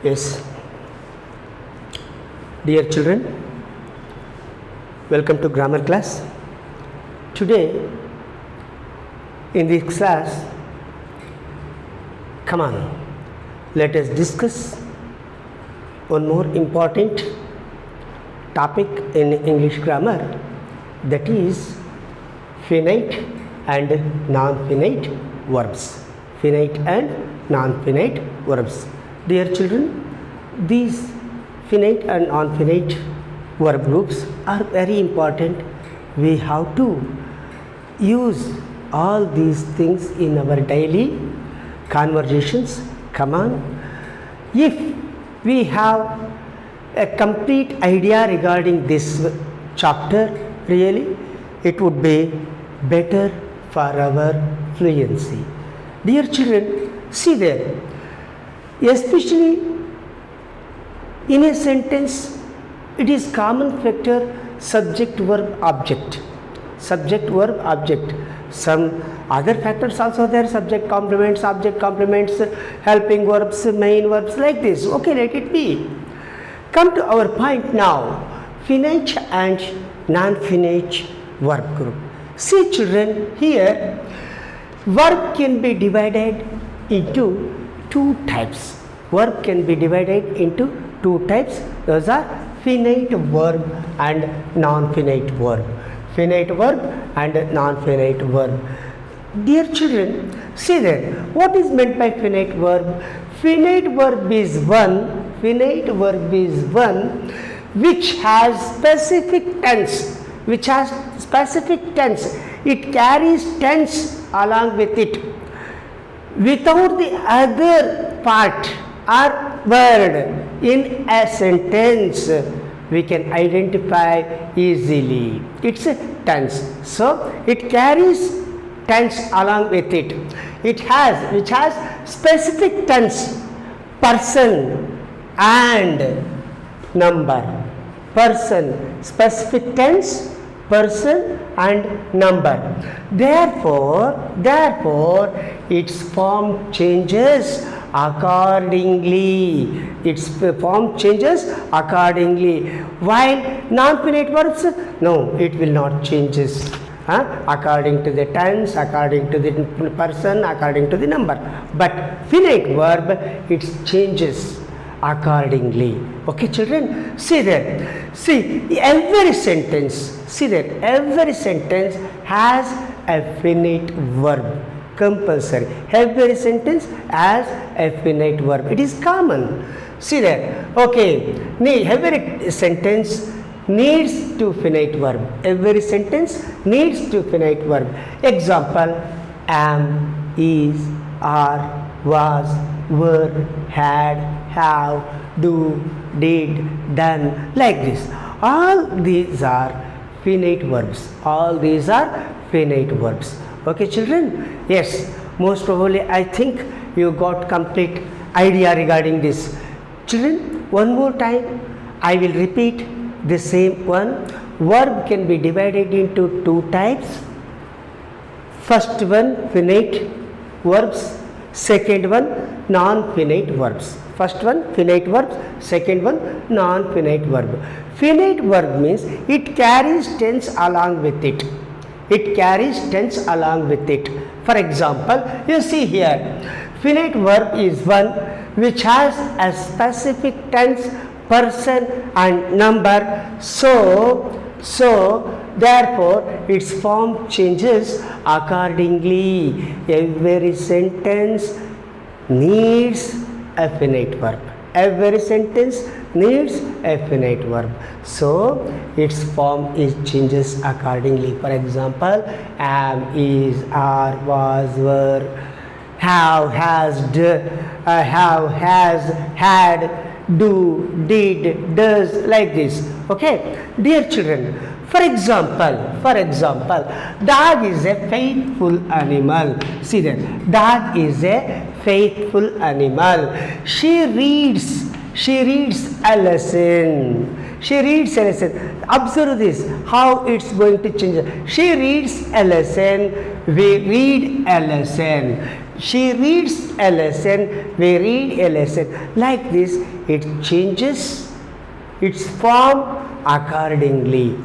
Yes, dear children, welcome to grammar class. Today in this class, come on, let us discuss one more important topic in English grammar, that is finite and non-finite verbs. Finite and non-finite verbs. Dear children, these finite and non-finite verb groups are very important. We have to use all these things in our daily conversations. Come on. If we have a complete idea regarding this chapter, really, it would be better for our fluency. Dear children, see there, especially in a sentence, it is common factor subject verb object. Subject verb object. Some other factors also there, subject complements, object complements, helping verbs, main verbs, like this. Okay, let it be. Come to our point now, finite and non-finite verb group. See children, here verb can be divided into two types. Verb can be divided into two types. Those are finite verb and non-finite verb. Finite verb and non-finite verb. Dear children, see there, what is meant by finite verb? Finite verb is one. Finite verb is one which has specific tense. Which has specific tense. It carries tense along with it. Without the other part or word in a sentence, we can identify easily. It's a tense. So it carries tense along with it. Which has specific tense, person and number. Person, specific tense, person and number. Therefore its form changes accordingly. Its form changes accordingly. While non-finite verbs, no, it will not changes. According to the tense, according to the person, according to the number. But finite verb, it changes accordingly. Okay children, see there, see every sentence, every sentence has a finite verb, compulsory. Every sentence has a finite verb. It is common. See there, okay, every sentence needs two finite verb. Every sentence needs two finite verb. Example, am, is, are, was, were, had, have, do, did, done, like this. All these are finite verbs. All these are finite verbs. Okay children? Yes, most probably I think you got complete idea regarding this. Children, one more time I will repeat the same one. Verb can be divided into two types. First one, finite verbs. Second one, non-finite verbs. First one, finite verbs. Second one, non-finite verb. Finite verb means it carries tense along with it. It carries tense along with it. For example, you see here, finite verb is one which has a specific tense, person and number. So therefore its form changes accordingly. Every sentence needs a finite verb. Every sentence needs a finite verb. So its form changes accordingly. For example, am, is, are, was, were, have, has, had, do, did, does, like this. Okay, dear children, for example, dog is a faithful animal. See that, dog is a faithful animal. She reads a lesson. Observe this, how it's going to change. She reads a lesson, we read a lesson. She reads a lesson, we read a lesson. Like this, it changes its form accordingly.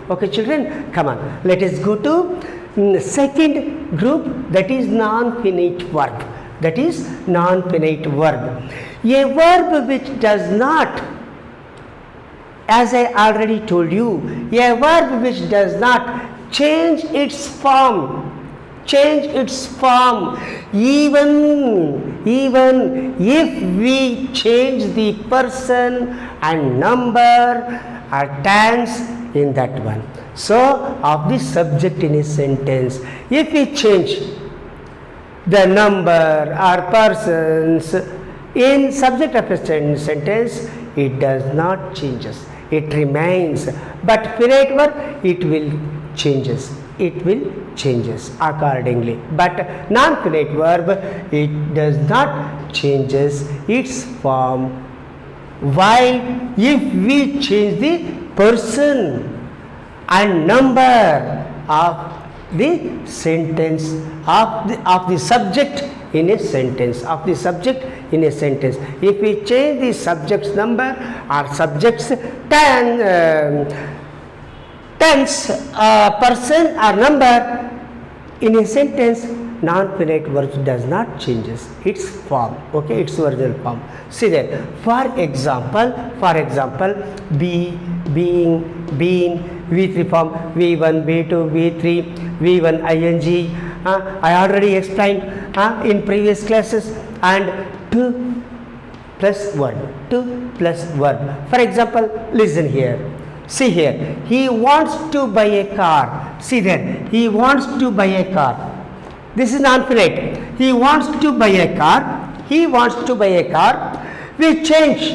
Okay, children, come on. Let us go to second group, that is non-finite verb. That is non-finite verb. A verb which does not, as I already told you, a verb which does not change its form, even if we change the person and number or tense in that one. So, of the subject in a sentence, if we change the number or persons in subject of a sentence, it does not changes, it remains. But finite verb, it will changes accordingly. But non-finite verb, it does not changes its form. While if we change the person and number of the sentence of the subject in a sentence, if we change the subject's number or subject's tense, person or number in a sentence, non-finite verb does not changes its form, okay, its original form. See there, for example, be, being, been, V3 form, V1, V2, V3, V1 ing. I already explained in previous classes. And to plus verb. For example, listen here. See here, he wants to buy a car. See there, he wants to buy a car. This is non-finite. He wants to buy a car. We change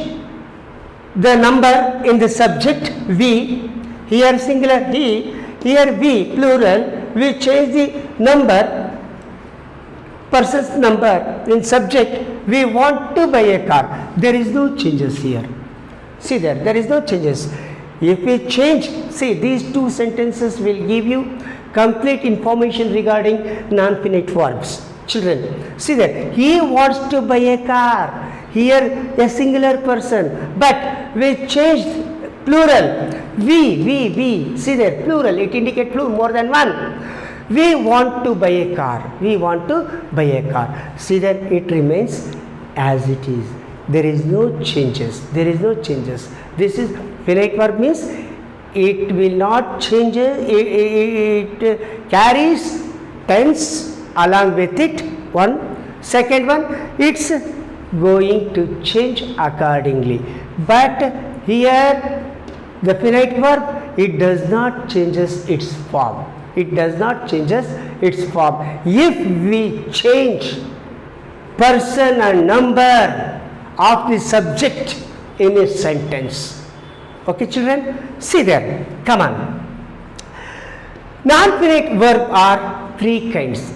the number in the subject V. Here singular he, here we plural. We change the number, person's number in subject. We want to buy a car. There is no changes here. See there is no changes. If we change, see, these two sentences will give you complete information regarding non-finite verbs. Children, see that he wants to buy a car. Here a singular person, but we changed plural. We. See there, plural. It indicates plural, more than one. We want to buy a car. See that it remains as it is. There is no changes. This is finite verb, means it will not change. It carries tense along with it. Second one, it's going to change accordingly. But here the finite verb, it does not changes its form. If we change person and number of the subject in a sentence. Okay, children, see there, come on. Non-finite verb are three kinds.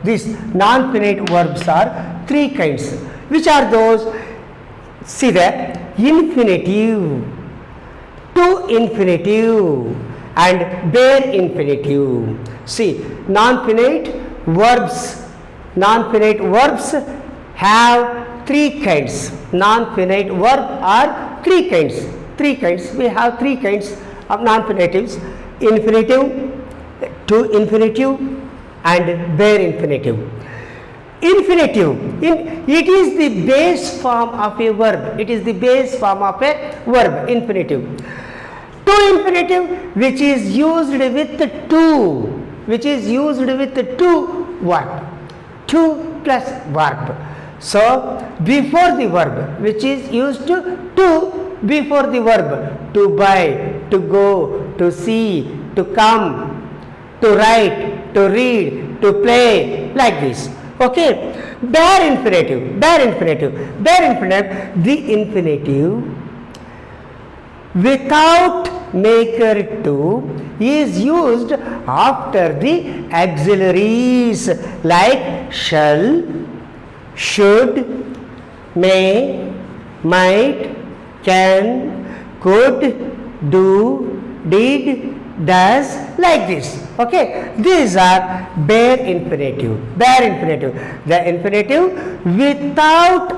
These non-finite verbs are three kinds. Which are those? See there, infinitive, to infinitive, and bare infinitive. See, non-finite verbs have three kinds. Non-finite verb are three kinds. We have three kinds of non-finitives: infinitive, to infinitive, and bare infinitive. Infinitive, it is the base form of a verb. Infinitive. To infinitive, which is used with to verb. To plus verb. So, before the verb, which is used to before the verb, to buy, to go, to see, to come, to write, to read, to play, like this. Okay, bare infinitive, the infinitive without maker to is used after the auxiliaries like shall, should, may, might, can, could, do, did, does like this. Okay, these are bare infinitive. Bare infinitive. The infinitive without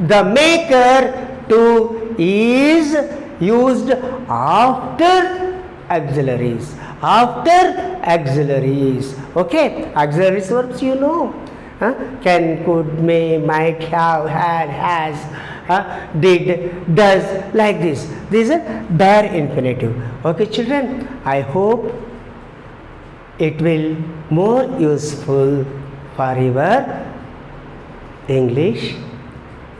the maker to is used after auxiliaries. After auxiliaries. Okay, auxiliary verbs you know. Can, could, may, might, have, had, has, did, does, like this. These are bare infinitive. Okay, children, I hope it will more useful for your English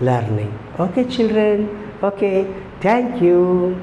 learning. Okay, children. Okay, thank you.